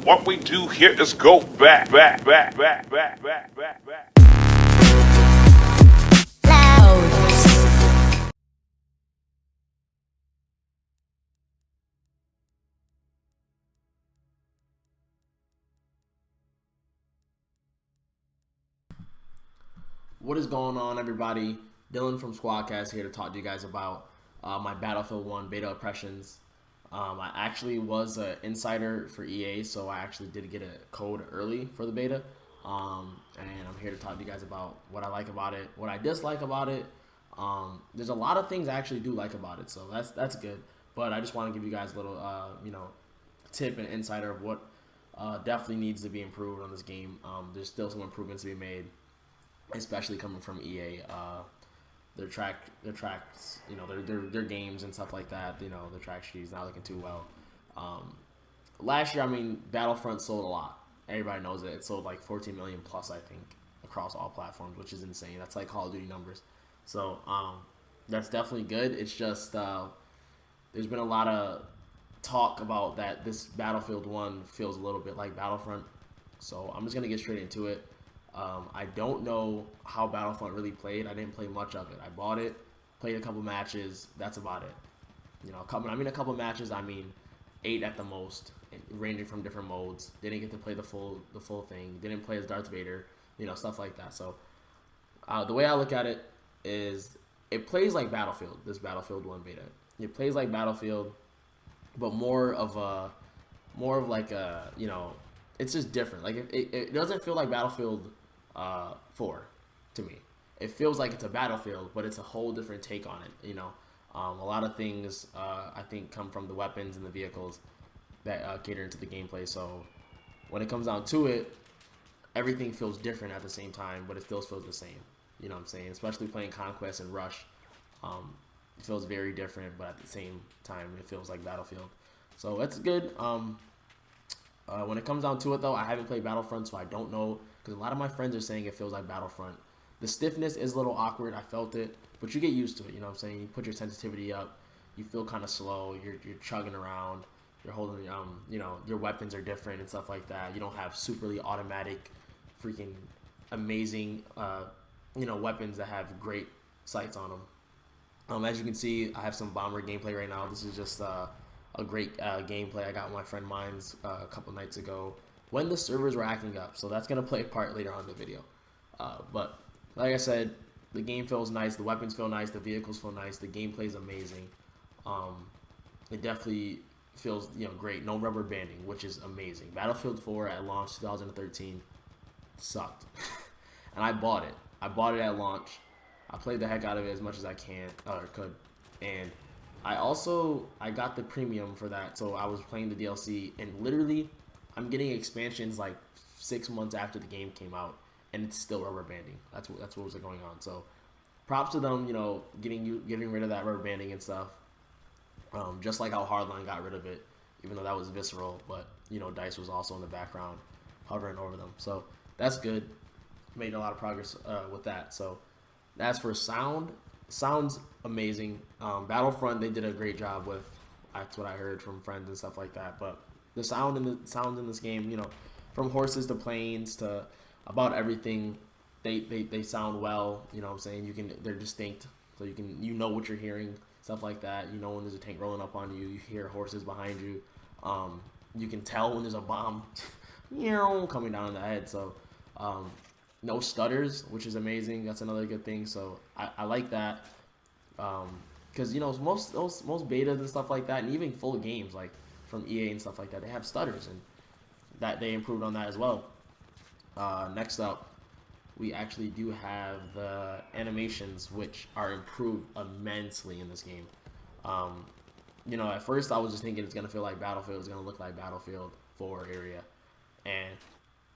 What we do here is go back. What is going on, everybody? Dylan from Squadcast here to talk to you guys about my Battlefield 1 beta impressions. I actually was an insider for EA, so I actually did get a code early for the beta. And I'm here to talk to you guys about what I like about it, what I dislike about it. There's a lot of things I actually do like about it, so that's good. But I just want to give you guys a little, tip and insider of what definitely needs to be improved on this game. There's still some improvements to be made, especially coming from EA. Their tracks, their games and stuff like that. Their track sheet's not looking too well. Last year, Battlefront sold a lot. Everybody knows it. It sold like 14 million plus, I think, across all platforms, which is insane. That's like Call of Duty numbers. So that's definitely good. It's just there's been a lot of talk about that this Battlefield 1 feels a little bit like Battlefront. So I'm just gonna get straight into it. I don't know how Battlefront really played. I didn't play much of it. I bought it, played a couple matches. That's about it. A couple matches. 8 at the most, ranging from different modes. Didn't get to play the full thing. Didn't play as Darth Vader. Stuff like that. So the way I look at it is, it plays like Battlefield. This Battlefield 1 beta. It plays like Battlefield, but more of like a it's just different. Like it doesn't feel like Battlefield 4 to me. It feels like it's a Battlefield, but it's a whole different take on it. A lot of things I think come from the weapons and the vehicles that cater into the gameplay. So when it comes down to it, everything feels different at the same time, but it still feels the same. You know what I'm saying? Especially playing Conquest and Rush, it feels very different, but at the same time, it feels like Battlefield. So that's good. When it comes down to it, though, I haven't played Battlefront, so I don't know, because a lot of my friends are saying it feels like Battlefront. The stiffness is a little awkward. I felt it, but you get used to it. You know what I'm saying? You put your sensitivity up. You feel kind of slow. You're chugging around. You're holding, your weapons are different and stuff like that. You don't have superly automatic, freaking amazing, weapons that have great sights on them. As you can see, I have some bomber gameplay right now. This is just a great gameplay I got with my friend Mines a couple nights ago when the servers were acting up. So that's going to play a part later on in the video. But like I said, the game feels nice. The weapons feel nice. The vehicles feel nice. The gameplay is amazing. It definitely feels great. No rubber banding, which is amazing. Battlefield 4 at launch 2013 sucked. And I bought it. I bought it at launch. I played the heck out of it as much as I could. And I got the premium for that, so I was playing the DLC, and literally, I'm getting expansions like 6 months after the game came out, and it's still rubber banding. That's what was going on. So, props to them, getting rid of that rubber banding and stuff. Just like how Hardline got rid of it, even though that was visceral, but DICE was also in the background, hovering over them. So that's good. Made a lot of progress with that. So, as for sounds amazing. Battlefront, they did a great job with. That's what I heard from friends and stuff like that. But the sounds in this game, from horses to planes to about everything, they sound well. You know what I'm saying? They're distinct, so you know what you're hearing, stuff like that. When there's a tank rolling up on you, you hear horses behind you. You can tell when there's a bomb, coming down on the head. So. No stutters, which is amazing. That's another good thing. So I like that, because most betas and stuff like that, and even full games like from EA and stuff like that, they have stutters, and that they improved on that as well. Next up, we actually do have the animations, which are improved immensely in this game. At first I was just thinking it's gonna feel like Battlefield. It's gonna look like Battlefield 4 area, and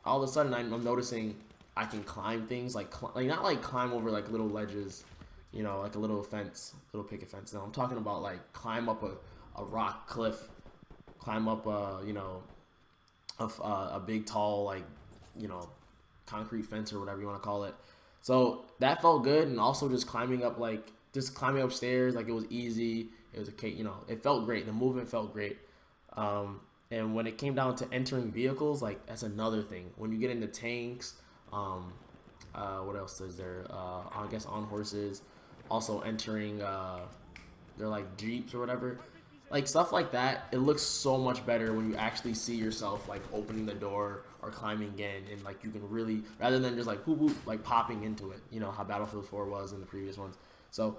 all of a sudden I'm noticing I can climb things, like not like climb over like little ledges, like a little fence, little picket fence. No, I'm talking about like climb up a rock cliff, climb up a big tall concrete fence or whatever you want to call it. So that felt good, and also just climbing upstairs, like it was easy. It was it felt great. The movement felt great. And when it came down to entering vehicles, like that's another thing. When you get into tanks, what else is there? I guess on horses, also entering. They're like jeeps or whatever, like stuff like that. It looks so much better when you actually see yourself like opening the door or climbing in, and like you can really, rather than just like whoop whoop, like popping into it. You know how Battlefield 4 was in the previous ones. So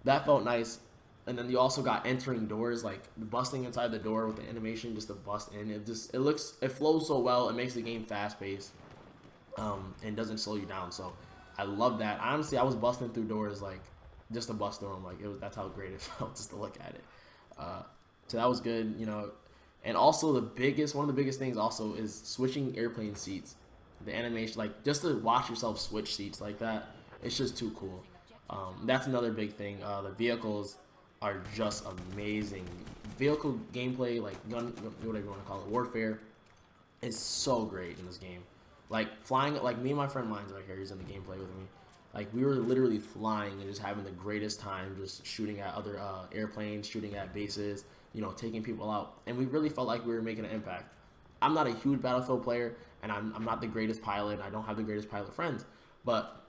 that felt nice. And then you also got entering doors, like busting inside the door with the animation just to bust in. It flows so well. It makes the game fast paced, and doesn't slow you down. So I love that. Honestly, I was busting through doors like just to bust through them. Like that's how great it felt just to look at it. Uh, so that was good, you know. And also one of the biggest things also is switching airplane seats. The animation, like just to watch yourself switch seats like that, it's just too cool. That's another big thing. The vehicles are just amazing. Vehicle gameplay, like gun, whatever you want to call it, warfare, is so great in this game. Like flying, like me and my friend Mines right here, he's in the gameplay with me. Like we were literally flying and just having the greatest time, just shooting at other airplanes, shooting at bases, you know, taking people out, and we really felt like we were making an impact. I'm not a huge Battlefield player, and I'm not the greatest pilot. I don't have the greatest pilot friends, but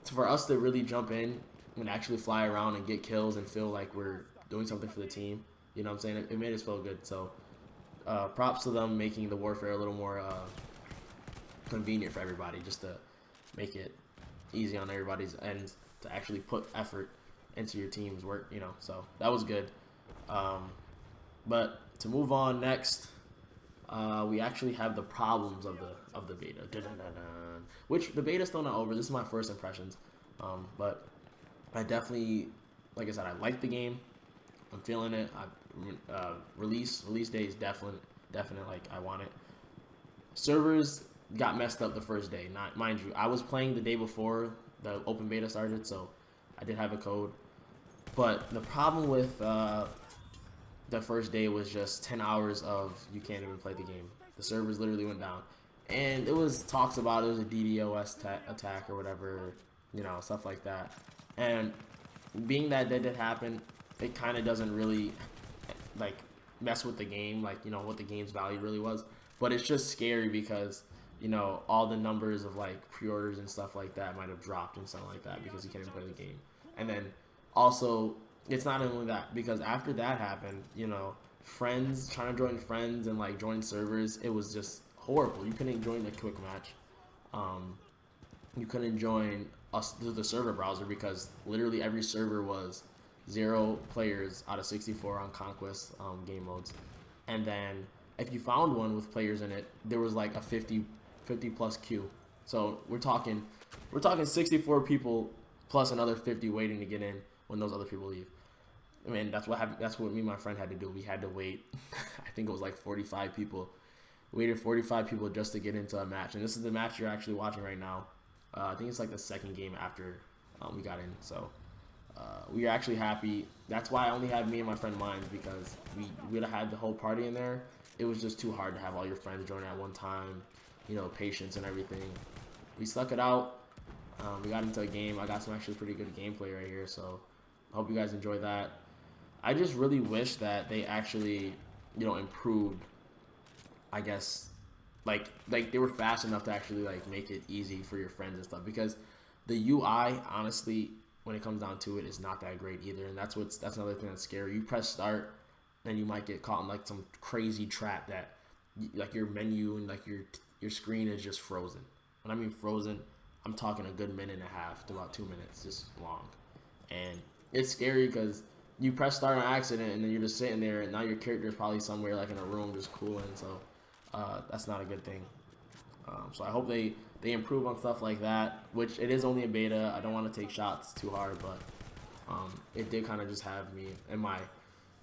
for us to really jump in and actually fly around and get kills and feel like we're doing something for the team, you know what I'm saying? It made us feel good. So props to them making the warfare a little more convenient for everybody, just to make it easy on everybody's ends to actually put effort into your team's work, you know. So that was good. But to move on next, we actually have the problems of the beta. Dun-dun-dun-dun. Which the beta's still not over. This is my first impressions, but I definitely, like I said, I like the game. I'm feeling it. Release day is definite. Like I want it. Servers got messed up the first day. Not mind you, I was playing the day before the open beta started, so I did have a code. But the problem with the first day was just 10 hours of you can't even play the game. The servers literally went down, and it was talks about it was a DDoS attack or whatever, you know, stuff like that. And being that did happen, it kind of doesn't really like mess with the game, like, you know, what the game's value really was. But it's just scary because, you know, all the numbers of like pre-orders and stuff like that might have dropped and something like that because you can't even play the game. And then also, it's not only that, because after that happened, you know, friends trying to join friends and like join servers, it was just horrible. You couldn't join the quick match. You couldn't join us through the server browser because literally every server was 0 players out of 64 on Conquest game modes. And then if you found one with players in it, there was like a 50 plus queue. So we're talking 64 people plus another 50 waiting to get in when those other people leave. I mean, that's what happened. That's what me and my friend had to do. We had to wait. I think it was like 45 people. We waited 45 people just to get into a match. And this is the match you're actually watching right now. I think it's like the second game after we got in. So we are actually happy. That's why I only had me and my friend Mines, because we would have had the whole party in there. It was just too hard to have all your friends join at one time. You know, patience and everything. We stuck it out. We got into a game. I got some actually pretty good gameplay right here. So I hope you guys enjoy that. I just really wish that they actually, you know, improved, I guess, like they were fast enough to actually like make it easy for your friends and stuff, because the UI, honestly, when it comes down to it, is not that great either. And that's another thing that's scary. You press start, then you might get caught in like some crazy trap that like your menu and like your screen is just frozen. When I mean frozen, I'm talking a good minute and a half to about 2 minutes, just long. And it's scary because you press start on accident and then you're just sitting there, and now your character is probably somewhere like in a room just cooling. So that's not a good thing. So I hope they improve on stuff like that, which it is only a beta. I don't want to take shots too hard, but it did kind of just have me in my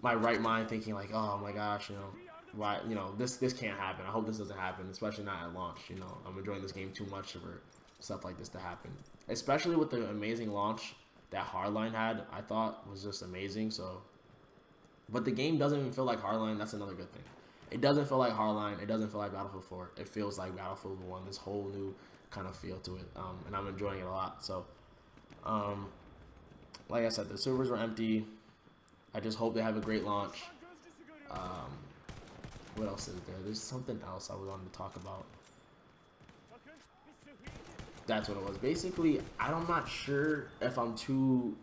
right mind thinking like, oh my gosh, you know, why, you know, this can't happen. I hope this doesn't happen, especially not at launch. You know, I'm enjoying this game too much for stuff like this to happen, especially with the amazing launch that Hardline had. I thought was just amazing. So, but the game doesn't even feel like Hardline. That's another good thing. It doesn't feel like Hardline. It doesn't feel like Battlefield 4. It feels like Battlefield 1. This whole new kind of feel to it, and I'm enjoying it a lot. So, like I said, the servers were empty. I just hope they have a great launch. What else is there? There's something else I wanted to talk about. That's what it was. Basically, I'm not sure if I'm too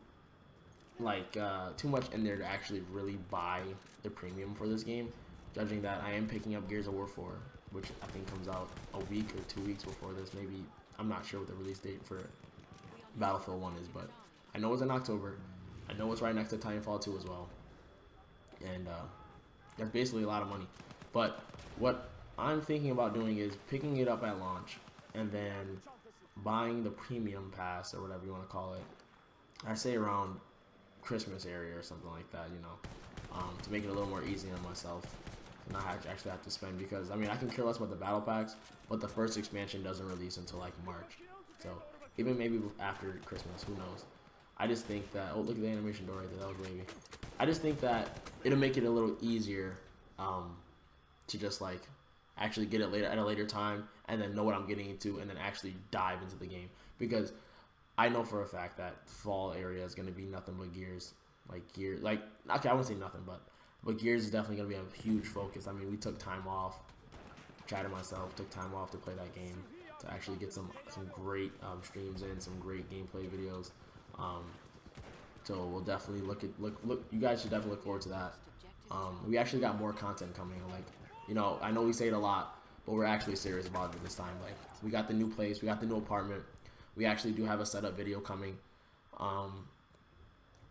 too much in there to actually really buy the premium for this game, judging that I am picking up Gears of War 4, which I think comes out a week or 2 weeks before this. Maybe, I'm not sure what the release date for Battlefield 1 is, but I know it's in October. I know it's right next to Titanfall 2 as well. And that's basically a lot of money. But what I'm thinking about doing is picking it up at launch and then buying the premium pass or whatever you want to call it. I say around Christmas area or something like that, you know, to make it a little more easy on myself and not actually have to spend, because I mean I can care less about the battle packs, but the first expansion doesn't release until like March, so even maybe after Christmas, who knows. I just think that, oh, look at the animation door right there, that was wavy. I just think that it'll make it a little easier to just like actually get it later at a later time and then know what I'm getting into and then actually dive into the game, because I know for a fact that fall area is going to be nothing but Gears. Okay, I wouldn't say nothing, but Gears is definitely going to be a huge focus. I mean, we took time off, Chad and myself took time off to play that game, to actually get some great streams in, some great gameplay videos. So we'll definitely look. You guys should definitely look forward to that. We actually got more content coming. Like, you know, I know we say it a lot, but we're actually serious about it this time. Like, we got the new place, we got the new apartment. We actually do have a setup video coming.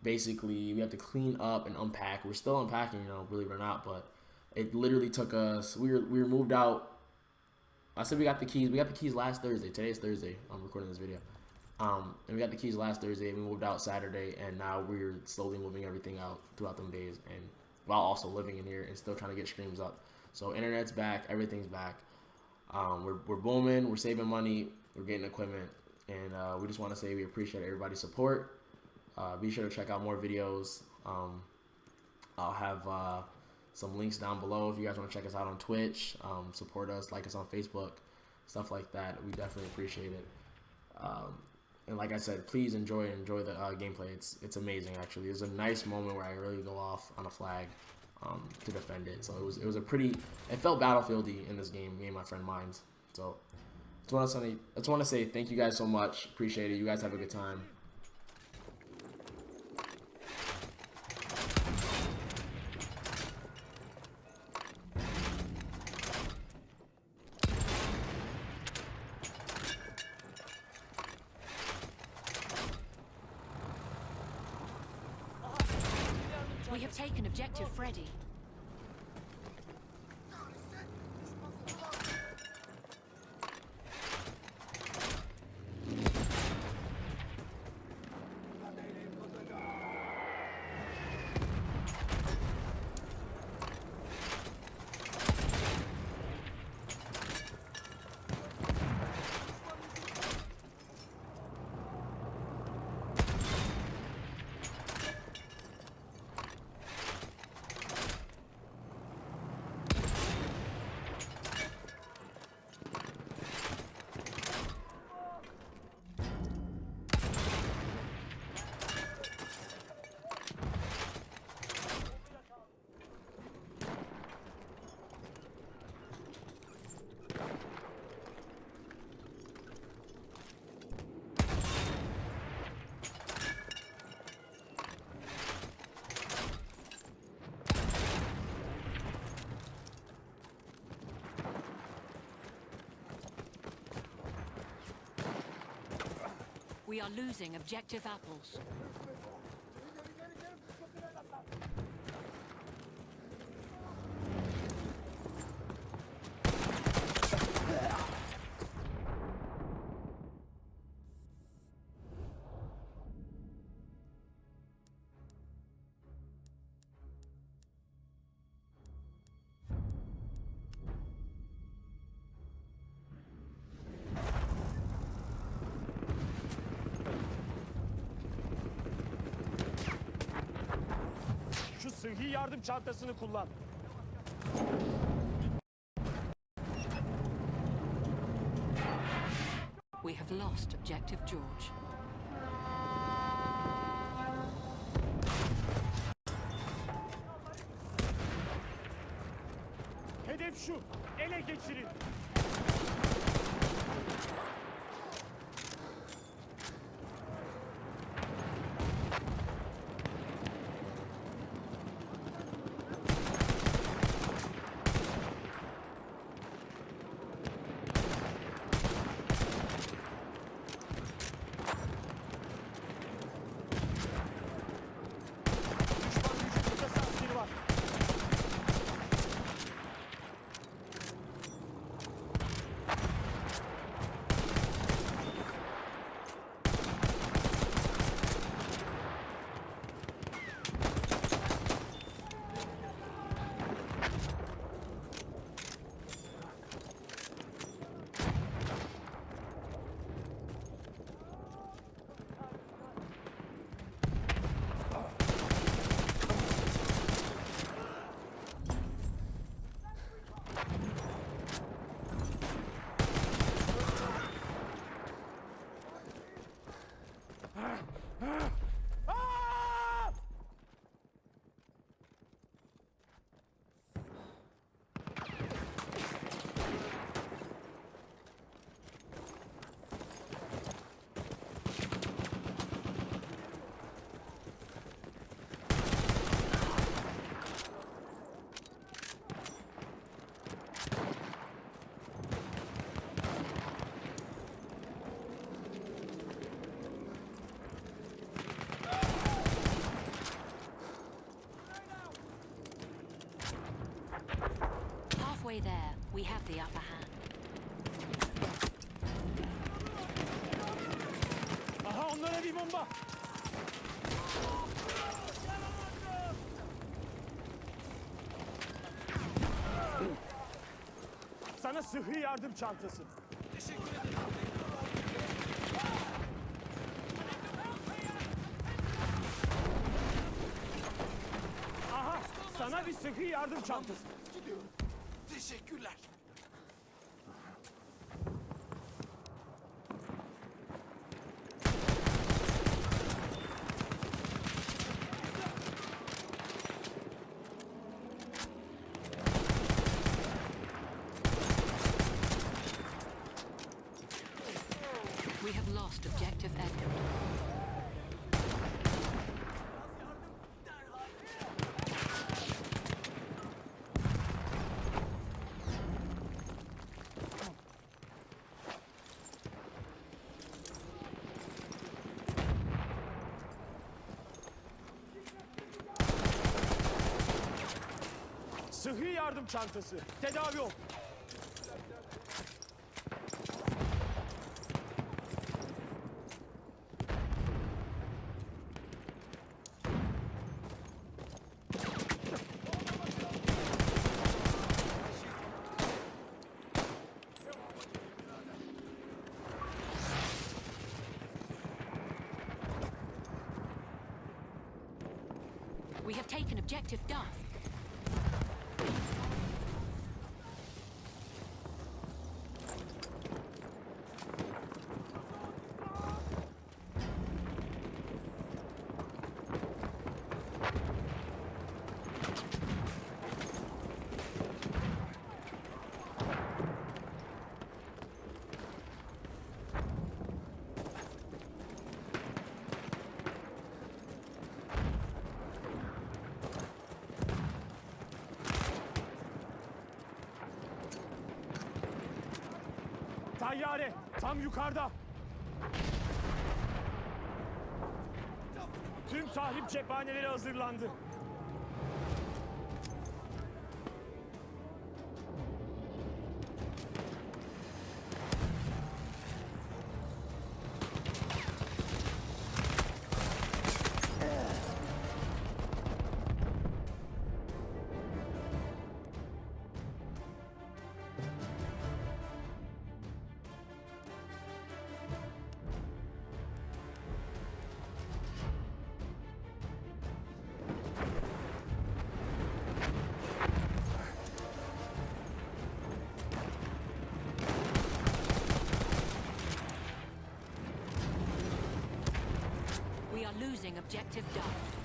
Basically, we have to clean up and unpack. We're still unpacking, you know, believe it or not, but it literally took us. We were moved out. I said we got the keys. We got the keys last Thursday. Today's Thursday. I'm recording this video. And we got the keys last Thursday. We moved out Saturday, and now we're slowly moving everything out throughout them days, and while also living in here and still trying to get streams up. So internet's back. Everything's back. We're booming. We're saving money. We're getting equipment. And we just want to say we appreciate everybody's support. Be sure to check out more videos. I'll have some links down below if you guys want to check us out on Twitch. Support us, like us on Facebook, stuff like that. We definitely appreciate it. And like I said, please enjoy the gameplay. It's amazing, actually. It's a nice moment where I really go off on a flag to defend it. So it was a pretty. It felt Battlefield-y in this game. Me and my friend Mines. So. I just want to say thank you guys so much. Appreciate it. You guys have a good time. We have taken objective Freddy. We are losing objective apples. Sıhhi yardım çantasını kullan. We have lost objective George. Ele geçirin. Düşman gücü kıtası askeri var. Aa! Halfway there, we have the upper hand. Aha, onlara bir bomba. Sana sıhhi yardım çantası. Aha, sana bir sıhhi yardım çantası. Gidiyorum. Teşekkürler. We have lost objective Edward. Sıhhi yardım çantası. Tedavi ol. We have taken objective Duff. Tayyare tam yukarıda. Tüm tahrip cephaneleri hazırlandı. We are losing objective Duff.